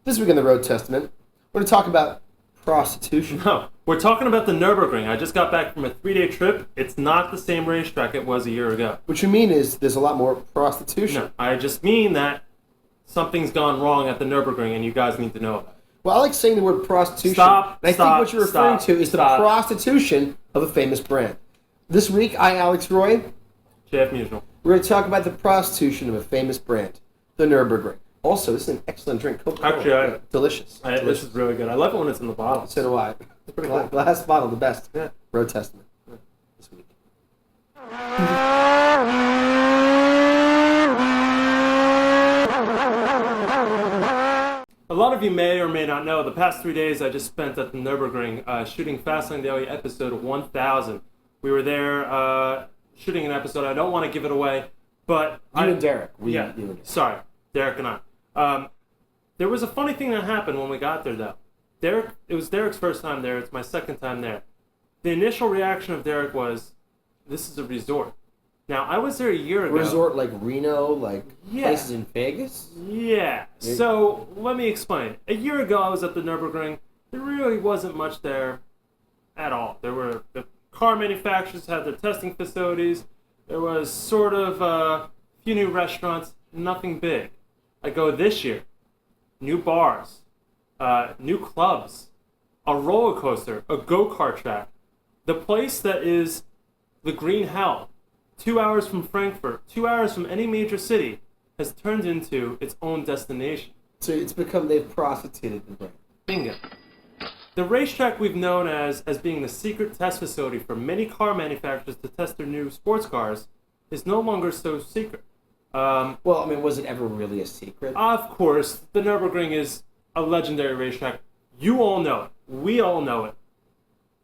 This week in the Road Testament, we're going to talk about prostitution. No, we're talking about the Nurburgring. I just got back from a 3-day trip. It's not the same racetrack it was a year ago. What you mean is there's a lot more prostitution. No, I just mean that something's gone wrong at the Nurburgring, and you guys need to know about it. Well, I like saying the word prostitution. Stop. And I think what you're referring to is the prostitution of a famous brand. This week, I, Alex Roy, JF Musial. We're going to talk about the prostitution of a famous brand, the Nurburgring. Also, this is an excellent drink. Coca-Cola. Actually, delicious. This is really good. I love it when it's in the bottle. So do I. Glass bottle, the best. Yeah. Road Testament. Yeah. This week. A lot of you may or may not know, the past 3 days I just spent at the Nurburgring shooting Fast Lane Daily episode 1000. We were there shooting an episode. I don't want to give it away, but... You and Derek. Sorry, Derek and I. There was a funny thing that happened when we got there, though. It was Derek's first time there. It's my second time there. The initial reaction of Derek was, this is a resort. Now, I was there a year ago. Resort like Reno, like places in Vegas? Yeah. So, let me explain. A year ago, I was at the Nürburgring. There really wasn't much there at all. The car manufacturers had their testing facilities. There was sort of a few new restaurants, nothing big. I go this year. New bars, new clubs, a roller coaster, a go-kart track. The place that is the green hell, 2 hours from Frankfurt, 2 hours from any major city, has turned into its own destination. So it's become, they've prostituted the brand. Bingo. The racetrack we've known as being the secret test facility for many car manufacturers to test their new sports cars is no longer so secret. Well, I mean, was it ever really a secret? Of course, the Nürburgring is a legendary racetrack. You all know it. We all know it.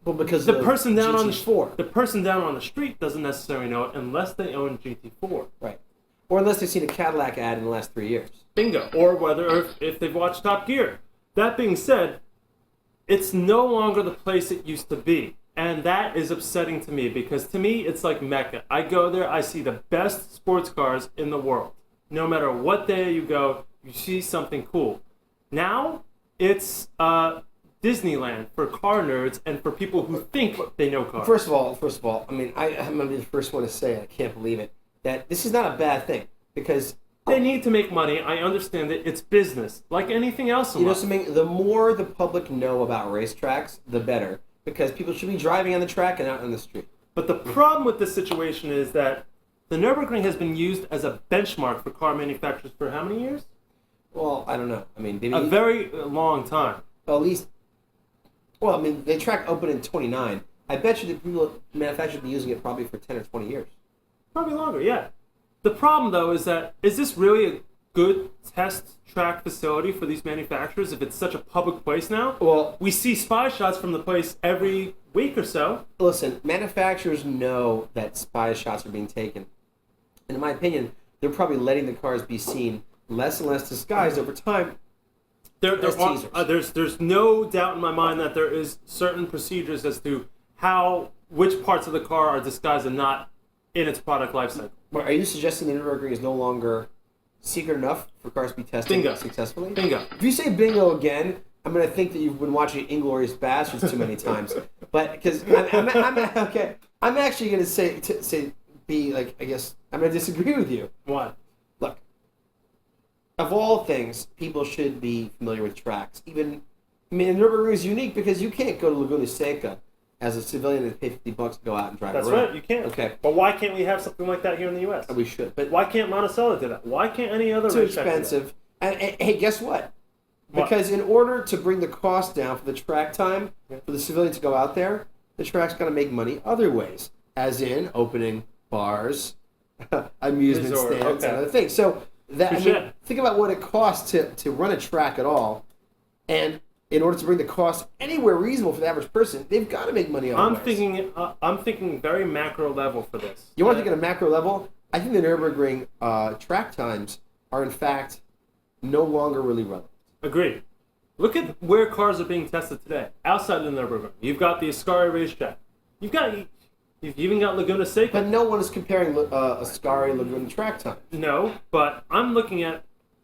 Well, because the person down GT4. The person down on the street doesn't necessarily know it unless they own GT4. Right. Or unless they've seen a Cadillac ad in the last 3 years. Bingo. Or if they've watched Top Gear. That being said, it's no longer the place it used to be. And that is upsetting to me because to me, it's like Mecca. I go there, I see the best sports cars in the world. No matter what day you go, you see something cool. Now, it's Disneyland for car nerds and for people who think they know cars. First of all, I mean, I'm going to be the first one to say, I can't believe it, that this is not a bad thing because... They need to make money. I understand that it's business, like anything else in life. You know something? The more the public know about racetracks, the better. Because people should be driving on the track and out on the street. But the problem with this situation is that the Nürburgring has been used as a benchmark for car manufacturers for how many years? Well, I don't know. I mean, maybe... A very long time. Well, at least... Well, I mean, the track opened in 29. I bet you the people manufacturers have been using it probably for 10 or 20 years. Probably longer, yeah. The problem, though, is that, is this really a good test track facility for these manufacturers if it's such a public place now? Well, we see spy shots from the place every week or so. Listen, manufacturers know that spy shots are being taken. And in my opinion, they're probably letting the cars be seen less and less disguised over time. There's no doubt in my mind that there is certain procedures as to which parts of the car are disguised and not in its product life cycle. Well, are you suggesting the Nurburgring is no longer secret enough for cars to be tested successfully? Bingo. If you say bingo again, I'm going to think that you've been watching Inglourious Basterds too many times. But because I'm actually going to say I guess I'm going to disagree with you. Why? Look, of all things, people should be familiar with tracks. The Nürburgring is unique because you can't go to Laguna Seca as a civilian and pay $50 to go out and drive around. That's right, you can't. Okay. But why can't we have something like that here in the U.S.? We should. But why can't Monticello do that? Why can't any other Too expensive. And hey, guess what? Because in order to bring the cost down for the track time, for the civilian to go out there, the track's got to make money other ways, as in opening bars, amusement stands, and other things. So think about what it costs to run a track at all, and in order to bring the cost anywhere reasonable for the average person, they've got to make money other ways. I'm thinking very macro level for this. You want to think at a macro level? I think the Nürburgring track times are in fact no longer really relevant. Agreed. Look at where cars are being tested today. Outside the Nürburgring, you've got the Ascari racetrack. You've even got Laguna Seca. But no one is comparing Ascari Laguna track time. No, but I'm looking at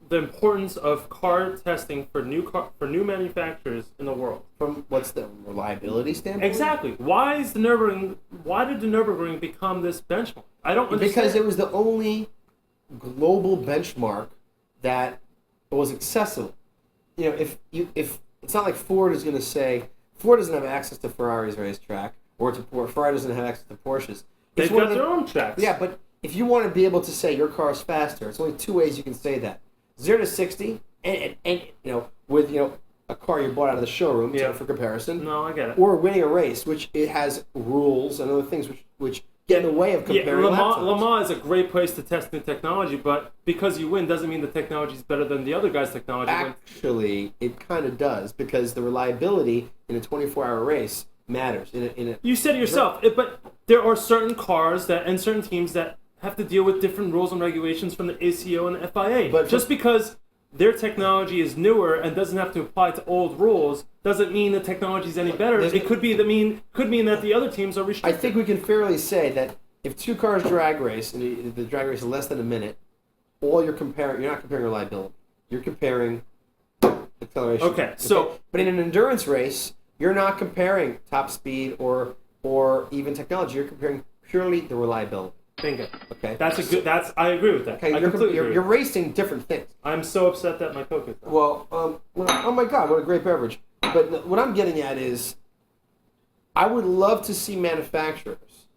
the importance of car testing for new manufacturers in the world. From what's the reliability standpoint? Exactly. Why did the Nurburgring become this benchmark? I don't understand. Because it was the only global benchmark that was accessible. You know, if it's not like Ford is going to say Ford doesn't have access to Ferrari's racetrack or to Ferrari doesn't have access to Porsches. They've got their own tracks. Yeah, but if you want to be able to say your car is faster, it's only two ways you can say that: 0 to 60, and you know, with a car you bought out of the showroom for comparison. No, I get it. Or winning a race, which it has rules and other things which get in the way of comparing lap times. Le Mans is a great place to test new technology, but because you win doesn't mean the technology is better than the other guy's technology. Actually, it kind of does, because the reliability in a 24-hour race matters. You said it yourself, but there are certain cars and certain teams that have to deal with different rules and regulations from the ACO and the FIA. But just because their technology is newer and doesn't have to apply to old rules doesn't mean the technology is any better. It could mean that the other teams are restricted. I think we can fairly say that if two cars drag race and the drag race is less than a minute, you're not comparing reliability. You're comparing acceleration. Okay. But in an endurance race, you're not comparing top speed or even technology. You're comparing purely the reliability. Bingo. Okay. I agree with that. Okay, I completely agree. You're racing different things. I'm so upset that my Coke is done. Well, oh my God, what a great beverage. But what I'm getting at is, I would love to see manufacturers,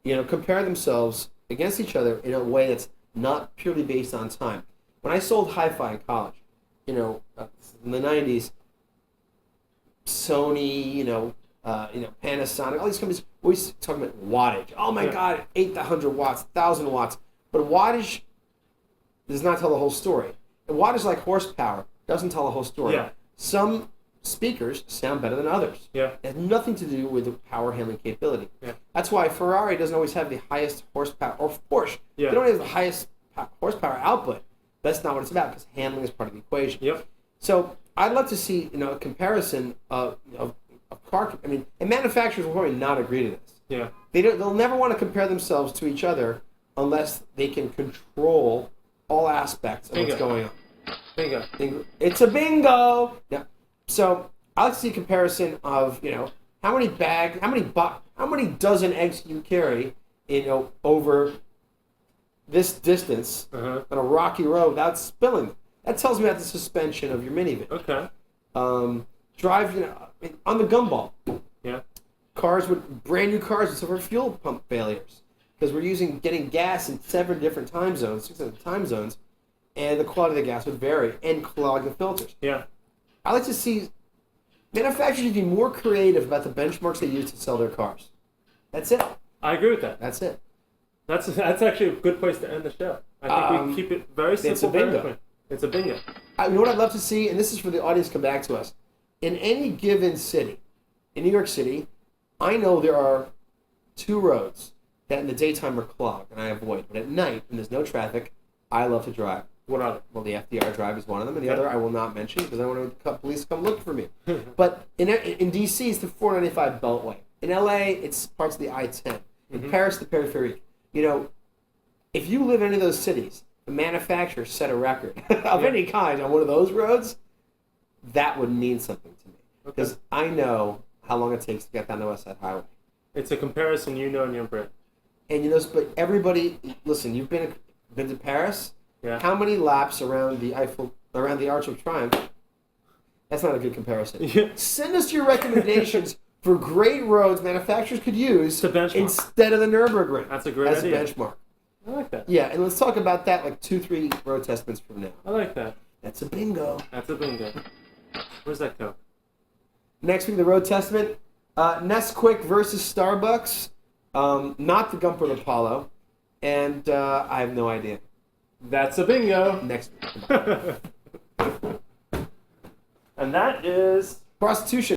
compare themselves against each other in a way that's not purely based on time. When I sold hi-fi in college, in the 90s, Sony, Panasonic, all these companies always talking about wattage. Oh my God, 800 watts, 1,000 watts. But wattage does not tell the whole story. And wattage, like horsepower, doesn't tell the whole story. Yeah. Some speakers sound better than others. Yeah. It has nothing to do with the power handling capability. Yeah. That's why Ferrari doesn't always have the highest horsepower, or Porsche. Yeah. They don't have the highest horsepower output. That's not what it's about, because handling is part of the equation. Yep. So I'd love to see a comparison of car. I mean, and manufacturers will probably not agree to this. Yeah. They'll never want to compare themselves to each other unless they can control all aspects of what's going on. Bingo. It's a bingo. Yeah. So I like to see a comparison of how many dozen eggs can you carry over this distance on a rocky road without spilling. That tells me about the suspension of your minivan. Okay. Drive on the gumball. Yeah. Brand new cars would suffer fuel pump failures because we're getting gas in 7 different time zones, 6 different time zones, and the quality of the gas would vary and clog the filters. Yeah. I like to see manufacturers be more creative about the benchmarks they use to sell their cars. That's it. I agree with that. That's it. That's actually a good place to end the show. I think we keep it very simple. It's a bingo. It's a bingo. You know what I'd love to see, and this is for the audience to come back to us. In any given city, in New York City, I know there are 2 roads that in the daytime are clogged, and I avoid. But at night, when there's no traffic, I love to drive. What are they? Well, the FDR Drive is one of them, and the other I will not mention because I want the police to come look for me. But in D.C., it's the 495 Beltway. In L.A., it's parts of the I-10. In Paris, the Périphérique. If you live in any of those cities, the manufacturer set a record of any kind on one of those roads, that would mean something to me. Because I know how long it takes to get down the West Side Highway. It's a comparison and you're Brit. And but everybody, listen, you've been to Paris? Yeah. How many laps around the Arch of Triumph? That's not a good comparison. Yeah. Send us your recommendations for great roads manufacturers could use instead of the Nurburgring. That's a great idea. As a benchmark. I like that. Yeah, and let's talk about that like 2-3 road test minutes from now. I like that. That's a bingo. That's a bingo. Where's that Coke? Next week, the road testament. Nesquik versus Starbucks. Not the Gumper Apollo. And I have no idea. That's a bingo. Next week. And that is Prostitution.